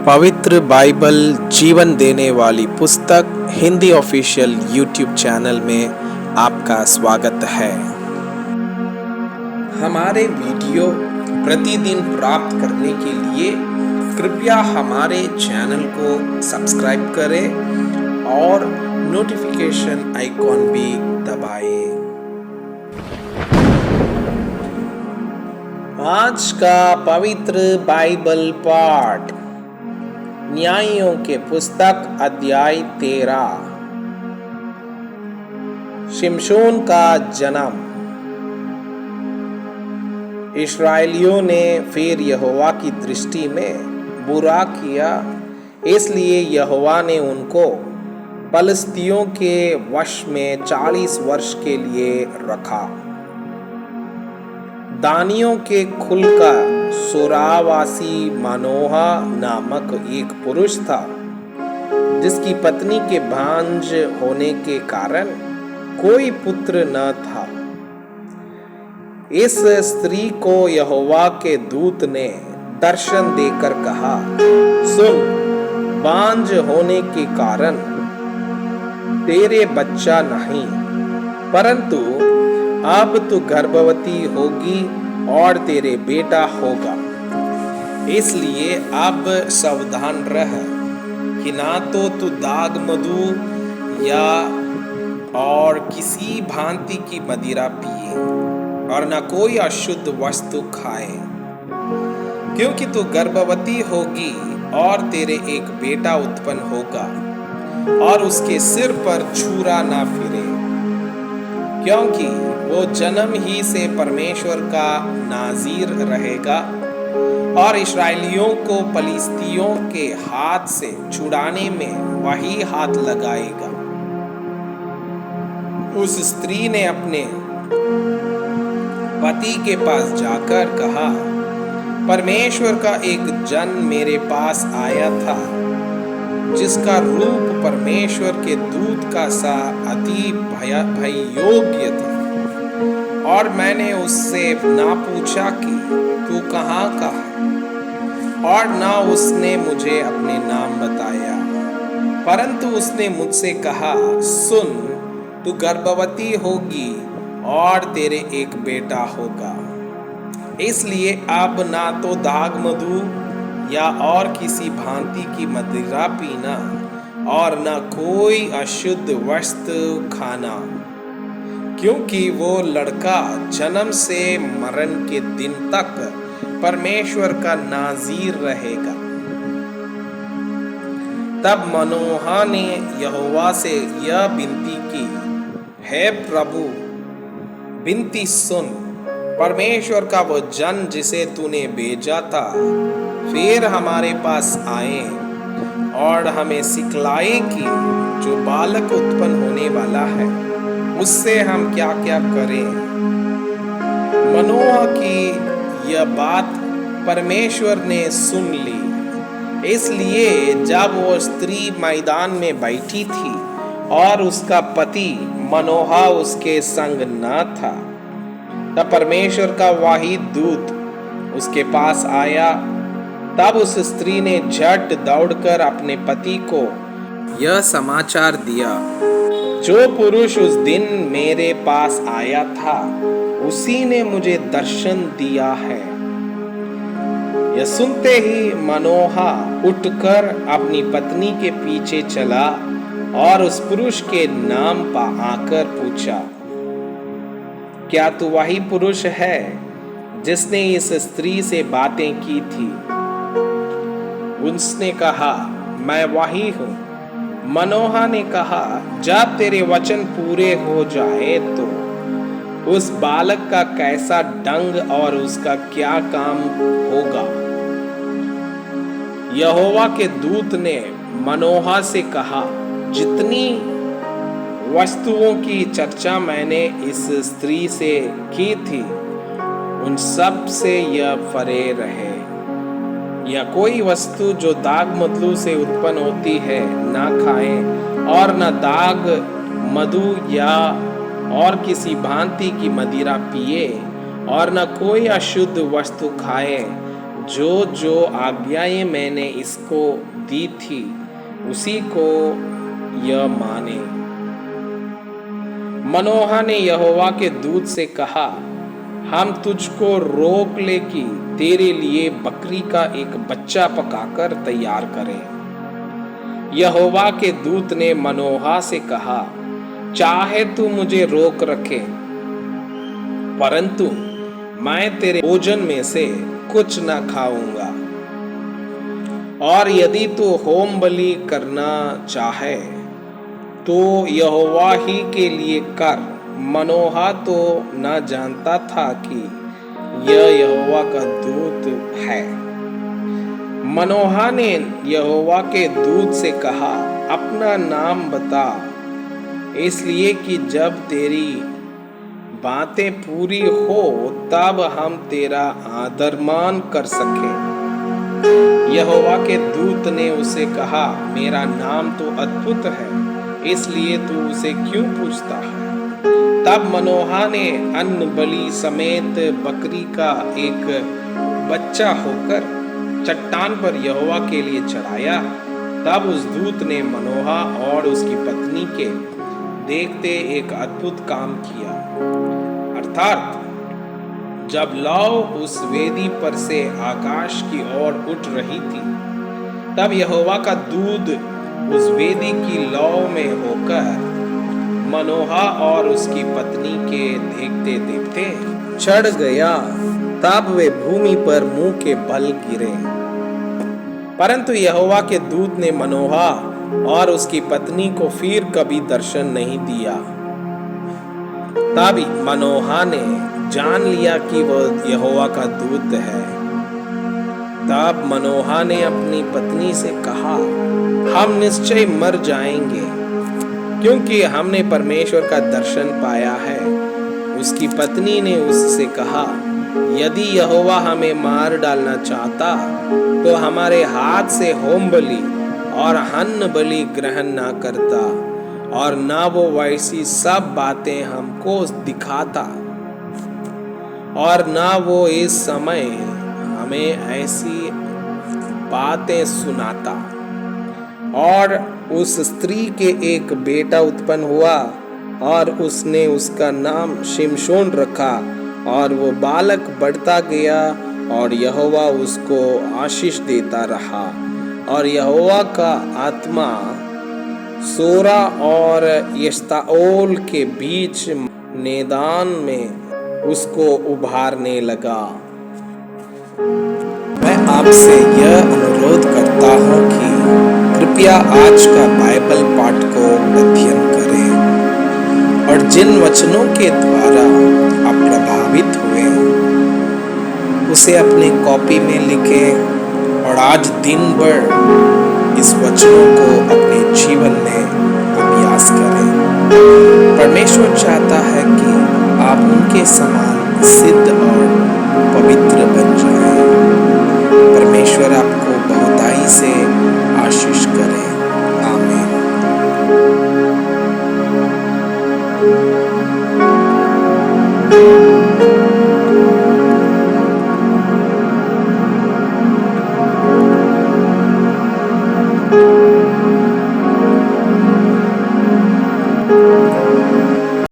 पवित्र बाइबल जीवन देने वाली पुस्तक हिंदी ऑफिशियल यूट्यूब चैनल में आपका स्वागत है। हमारे वीडियो प्रतिदिन प्राप्त करने के लिए कृपया हमारे चैनल को सब्सक्राइब करें और नोटिफिकेशन आइकॉन भी दबाएं। आज का पवित्र बाइबल पाठ न्यायों के पुस्तक अध्याय 13। शिमशोन का जन्म। इस्राएलियों ने फिर यहोवा की दृष्टि में बुरा किया, इसलिए यहोवा ने उनको पलिश्तियों के वश में 40 वर्ष के लिए रखा। दानियों के कुल का सोरावासी मानोहा नामक एक पुरुष था, जिसकी पत्नी के भांज होने के कारण कोई पुत्र न था। इस स्त्री को यहोवा के दूत ने दर्शन देकर कहा, सुन, भांज होने के कारण तेरे बच्चा नहीं, परंतु अब तू गर्भवती होगी और तेरे बेटा होगा। इसलिए अब सावधान रह कि ना तो तू दाग मधु या और किसी भांति की मदिरा पिए और न कोई अशुद्ध वस्तु खाए, क्योंकि तू गर्भवती होगी और तेरे एक बेटा उत्पन्न होगा और उसके सिर पर छुरा ना फिरे, क्योंकि वो जन्म ही से परमेश्वर का नाज़ीर रहेगा और इस्राएलियों को पलिश्तियों के हाथ से छुड़ाने में वही हाथ लगाएगा। उस स्त्री ने अपने पति के पास जाकर कहा, परमेश्वर का एक जन मेरे पास आया था, जिसका रूप परमेश्वर के दूत का सा अति भययोग्य था, और मैंने उससे ना पूछा कि तू कहाँ का है, और ना उसने मुझे अपने नाम बताया, परंतु उसने मुझसे कहा, सुन, तू गर्भवती होगी और तेरे एक बेटा होगा। इसलिए अब ना तो दाग मधु या और किसी भांति की मदिरा पीना और न कोई अशुद्ध वस्तु खाना, क्योंकि वो लड़का जन्म से मरण के दिन तक परमेश्वर का नाज़ीर रहेगा। तब मनोहा ने यहोवा से यह विनती की, हे प्रभु, विनती सुन, परमेश्वर का वो जन जिसे तूने भेजा था फिर हमारे पास आए और हमें सिखलाए कि जो बालक उत्पन्न होने वाला है उससे हम क्या क्या करें। मनोहा की यह बात परमेश्वर ने सुन ली, इसलिए जब वो स्त्री मैदान में बैठी थी और उसका पति मनोहा उसके संग न था, तब परमेश्वर का वही दूत उसके पास आया। तब उस स्त्री ने झट दौड़कर अपने पति को यह समाचार दिया, जो पुरुष उस दिन मेरे पास आया था उसी ने मुझे दर्शन दिया है। यह सुनते ही मनोहा उठकर अपनी पत्नी के पीछे चला और उस पुरुष के नाम पर आकर पूछा, क्या तू वही पुरुष है जिसने इस स्त्री से बातें की थी? उसने कहा, मैं वही हूँ। मनोहा ने कहा, जब तेरे वचन पूरे हो जाए तो उस बालक का कैसा डंग और उसका क्या काम होगा। यहोवा के दूत ने मनोहा से कहा, जितनी वस्तुओं की चर्चा मैंने इस स्त्री से की थी उन सब से यह परे रहे। या कोई वस्तु जो दाग मधु से उत्पन्न होती है ना खाएं, और न दाग मधु या और किसी भांति की मदिरा पिए, और न कोई अशुद्ध वस्तु खाए, जो जो आज्ञाएं मैंने इसको दी थी उसी को यह माने। मनोहा ने यहोवा के दूत से कहा, हम तुझको रोक ले कि तेरे लिए बकरी का एक बच्चा पकाकर तैयार करें। यहोवा के दूत ने मनोहा से कहा, चाहे तू मुझे रोक रखे, परंतु मैं तेरे भोजन में से कुछ न खाऊंगा। और यदि तू होम बलि करना चाहे तो यहोवा ही के लिए कर। मनोहा तो न जानता था कि यह यहोवा का दूत है। मनोहा ने यहोवा के दूत से कहा, अपना नाम बता, इसलिए कि जब तेरी बातें पूरी हो तब हम तेरा आदर मान कर सकें। यहोवा के दूत ने उसे कहा, मेरा नाम तो अद्भुत है, इसलिए तू उसे क्यों पूछता है? तब मनोहा ने अन्न बलि समेत बकरी का एक बच्चा होकर चट्टान पर यहोवा के लिए चढ़ाया। तब उस दूत ने मनोहा और उसकी पत्नी के देखते एक अद्भुत काम किया, अर्थात जब लौ उस वेदी पर से आकाश की ओर उठ रही थी, तब यहोवा का दूत उस वेदी की लौ में होकर मनोहा और उसकी पत्नी के देखते देखते चढ़ गया। तब वे भूमि पर मुंह के बल गिरे। परंतु यहोवा के दूत ने मनोहा और उसकी पत्नी को फिर कभी दर्शन नहीं दिया। तब मनोहा ने जान लिया कि वह यहोवा का दूत है। तब मनोहा ने अपनी पत्नी से कहा, हम निश्चय मर जाएंगे, क्योंकि हमने परमेश्वर का दर्शन पाया है। उसकी पत्नी ने उससे कहा, यदि यहोवा हमें मार डालना चाहता तो हमारे हाथ से होम बलि और अन्न बलि ग्रहण ना करता, और ना वो वैसी सब बातें हमको दिखाता, और ना वो इस समय हमें ऐसी बातें सुनाता। और उस स्त्री के एक बेटा उत्पन्न हुआ और उसने उसका नाम शिमशोन रखा, और वो बालक बढ़ता गया और यहोवा उसको आशीष देता रहा। और यहोवा का आत्मा सोरा और एश्ताओल के बीच मैदान में उसको उभारने लगा। मैं आपसे यह अनुरोध करता हूँ कि कृपया आज का बाइबल पाठ को अध्ययन करें और जिन वचनों के द्वारा आप प्रभावित हुए उसे अपनी कॉपी में लिखें और आज दिन भर इस वचनों को अपने जीवन में अभ्यास करें। परमेश्वर चाहता है कि आप उनके समान सिद्ध और